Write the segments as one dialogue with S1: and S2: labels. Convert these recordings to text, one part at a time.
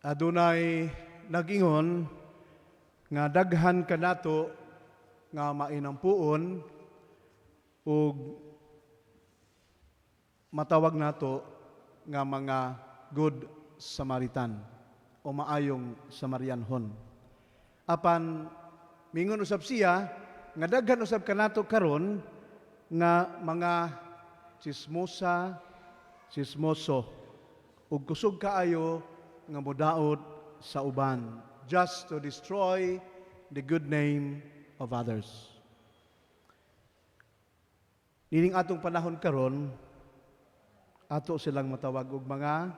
S1: Adunay nagingon nga daghan kanato nga mainampuon ug matawag nato nga mga good Samaritan o maayong Samarianhon. Apan mingon usab siya nga daghan usab kanato karon nga mga chismosa, chismoso ug kusog kaayo nga modaot sa uban just to destroy the good name of others. Nining atong panahon karon, ato silang matawag og mga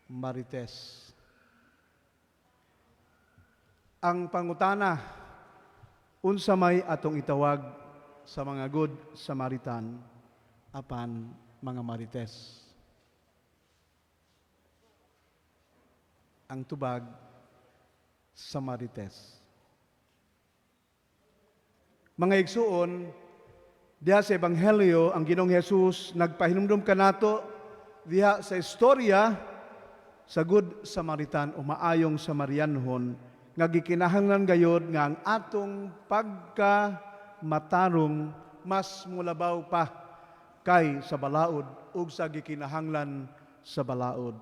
S1: marites. Ang pangutana, unsa may atong itawag sa mga good Samaritan apan mga marites? Ang tubag, Samarites. Mga igsuon, diha sa Ebanghelyo, ang Ginoong Hesus nagpahinumdum kanato diha sa istorya sa good Samaritan o maayong Samarianhon nga gikinahanglan gayod nga ang atong pagkamatarong mas mulabaw pa kay sa balaod ug sa gikinahanglan sa balaod.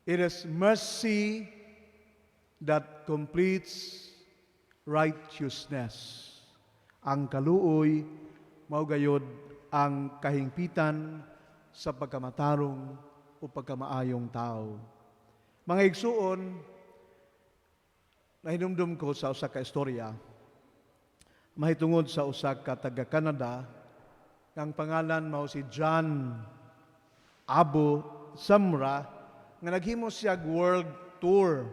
S1: It is mercy that completes righteousness. Ang kaluoy mao gayod ang kahingpitan sa pagkamatarong o pagkamaayong tao. Mga igsuon, nahinumdum ko sa usa ka istorya mahitungod sa usa ka taga Canada ang pangalan mao si John Abu Samra nga naghimo siya world tour.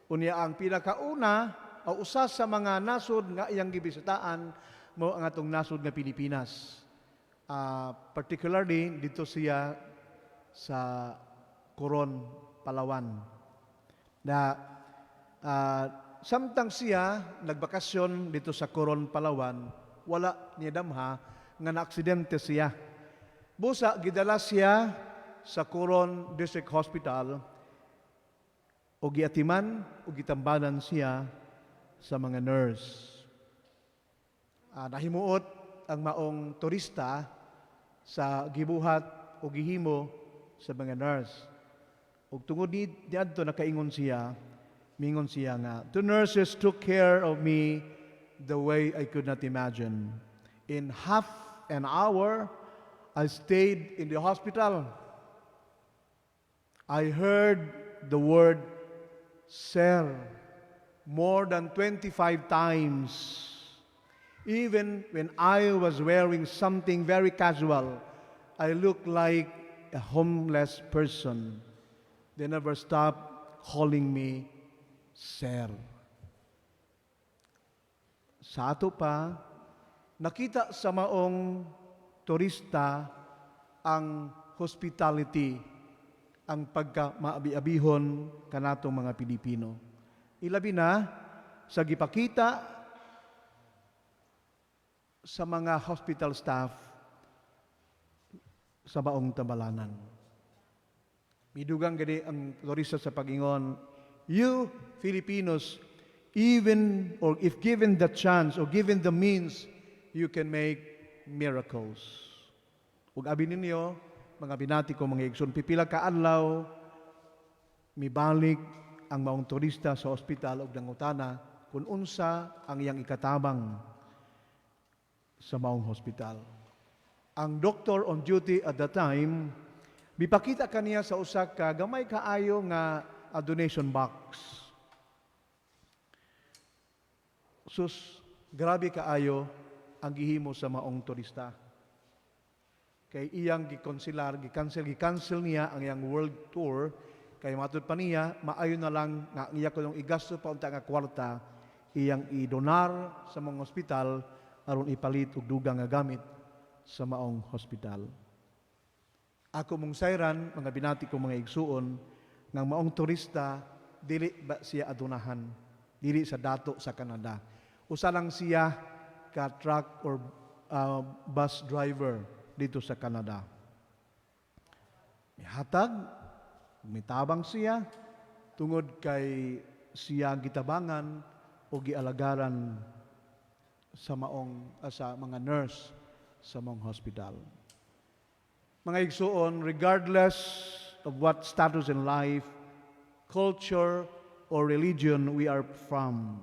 S1: Unya ang pinakauna o usa sa mga nasod nga iyang gibisitaan mao ang atong nasod nga Pilipinas. Particularly dito siya sa Coron, Palawan. Na samtang siya nagbakasyon dito sa Coron, Palawan, wala niya damha nga naaksidente siya. Busa gidala siya sa Coron District Hospital o giatiman o gitambalan siya sa mga nurse. Nahimuot ang maong turista sa gibuhat o gihimo sa mga nurse. Ug tungod diadto nakaingon siya, mingon siya nga, "The nurses took care of me the way I could not imagine. In half an hour, I stayed in the hospital. I heard the word sir more than 25 times. Even when I was wearing something very casual, I looked like a homeless person. They never stopped calling me sir." Sa ato pa, nakita sa maong turista ang hospitality, ang pagka-maabi-abihon kanatong mga Pilipino. Ilabi na sa gipakita sa mga hospital staff sa maong tambalanan. Midugang gani ang turista sa pag-ingon, "You Filipinos, even or if given the chance or given the means, you can make miracles." Ug abi ninyo, mga binati ko, mga igsoon, pipila ka adlaw mibalik ang maong turista sa ospital ug nangutana kung unsa ang iyang ikatabang sa maong hospital. Ang doctor on duty at that time, bipakita kaniya sa usa ka gamay kaayo nga donation box. Sus, grabe kaayo ang gihimo sa maong turista. Kay iyang gi-cancel niya ang iyang world tour, kay matud pa niya, maayo na lang nga iya ko yung igasto pa unta nga kwarta, iyang idonar sa mga hospital aron ipalit og dugang nga gamit sa maong hospital. Ako mong sayran, mga binati ko mga igsuon, ng maong turista, dili ba siya adunahan, dili sa dato sa Canada. Usa lang siya ka truck or bus driver dito sa Canada. Mihatag, Mitabang siya tungod kay siya gitabangan o gialagaran sa mga nurse sa mong hospital. Mga igsuon, regardless of what status in life, culture, or religion we are from,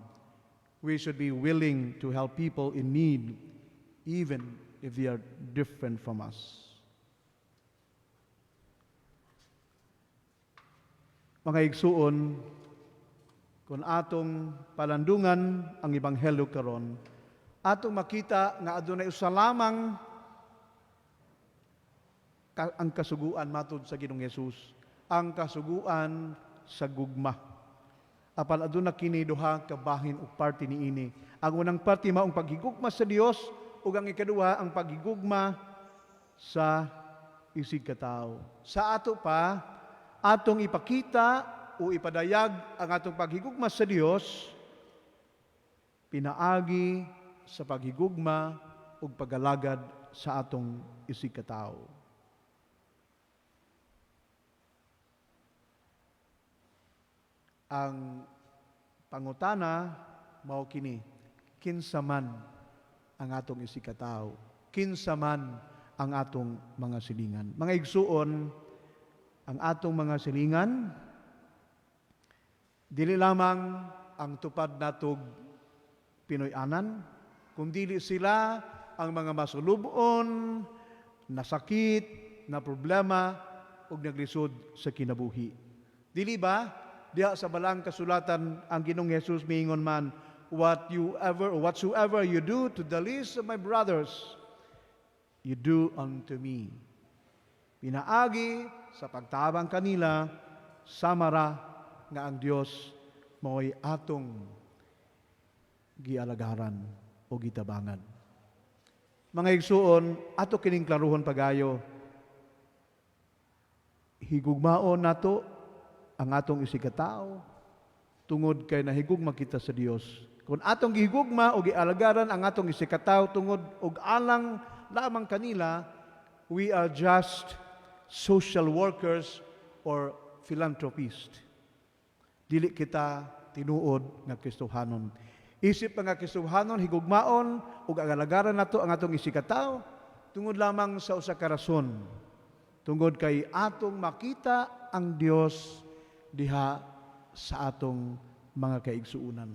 S1: we should be willing to help people in need, even if they are different from us. Mga igsuon, kung atong palandungan ang Ebanghelyo karon, atong makita nga adunay usa lamang ang kasuguan matud sa Ginoong Hesus, ang kasuguan sa gugma. Apan aduna kini duha ka bahin ug parte niini. Ang unang parte mao ang paghigugma sa Dios ug ang ikaduha ang paghigugma sa isig katawo. Sa ato pa atong ipakita o ipadayag ang atong paghigugma sa Dios pinaagi sa paghigugma ug pagalagad sa atong isig katawo. Ang pangutana mao kini, kinsa man ang atong isig katawo, kinsa man ang atong mga silingan. Mga igsuon, ang atong mga silingan dili lamang ang tupad natog Pinoy-anan, kundi sila ang mga masulubon, nasakit, na problema ug naglisod sa kinabuhi. Dili ba diha sa balang kasulatan ang Ginoong Hesus miingon man, whatsoever you do to the least of my brothers, you do unto me. Pinaagi sa pagtabang kanila, samara nga ang Dios mao'y atong gialagaran o gitabangan. Mga igsuon, ato kining klaruhon pagayo, higugmaon nato ang atong isig katawo tungod kay nahigugma kita sa Dios. Kung atong gihigugma o gialagaran ang atong isig katawo tungod og alang lamang kanila, we are just social workers or philanthropists. Dili kita tinuod nga Kristohanon. Isip nga Kristohanon, higugmaon ug agalagaran nato ang atong isig katawo tungod lamang sa usa ka rason. Tungod kay atong makita ang Dios diha sa atong mga kaigsuunan.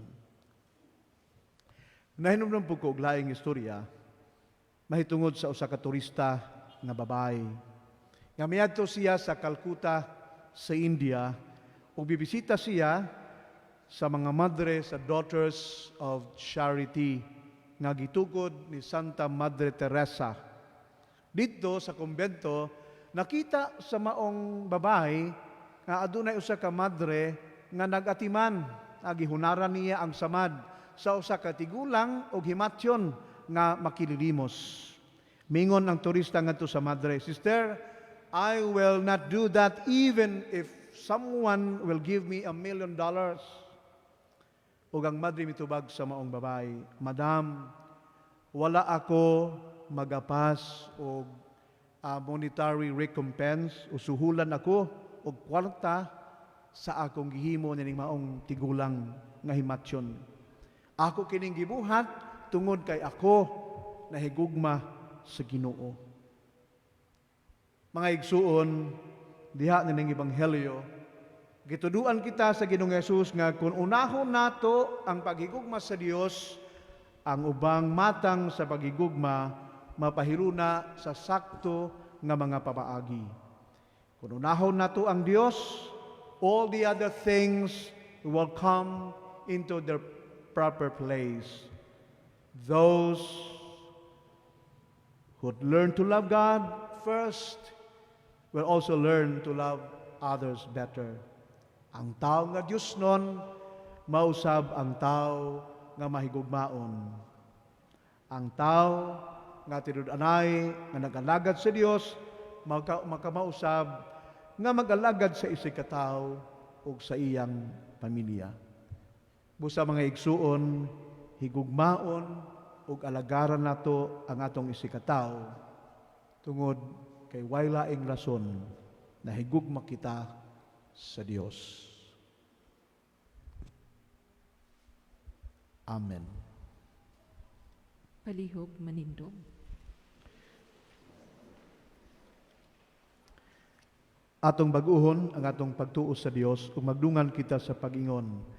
S1: Nahinumdum po ko og laing istorya mahitungod sa usa ka turista nga babae. Nga miadto siya sa Calcutta sa India ug bibisita siya sa mga madre sa Daughters of Charity nga gitukod ni Santa Madre Teresa. Dito sa kumbento, nakita sa maong babae nga adunay usa ka madre nga nagatiman, gihunaran niya ang samad sa usa ka tigulang og himatyon nga makililimos. Mingon ang turista ngadto sa madre, "Sister, I will not do that even if someone will give me $1 million. Ug ang madre mitubag sa maong babae, "Madam, wala ako magapas og monetary recompense o suhulan ako og kwarta sa akong gihimo nining maong tigulang nga himatyon. Ako kining gibuhat tungod kay ako nahigugma sa Ginoo." Mga igsuon, diha ning ebanghelyo, gituduan kita sa Ginoong Hesus nga kung unahon nato ang paghigugma sa Dios, ang ubang matang sa paghigugma mapahiruna sa sakto nga mga papaagi. Kung unahon nato ang Dios, all the other things will come into their proper place. Those who learn to love God first will also learn to love others better. Ang tao nga Diyos nun, mausab ang tao nga mahigugmaon. Ang tao nga tinud-anay nga nag-alagad sa Dios, makamausab nga mag-alagad sa isig katao ug sa iyang pamilya. Busa mga igsuon, higugmaon ug alagaran nato ang atong isig katao tungod kay way laing rason na higugma kita sa Dios. Amen.
S2: Palihog manindog.
S1: Atong bag-uhon ang atong pagtuo sa Dios ug magdungan kita sa pag-ingon.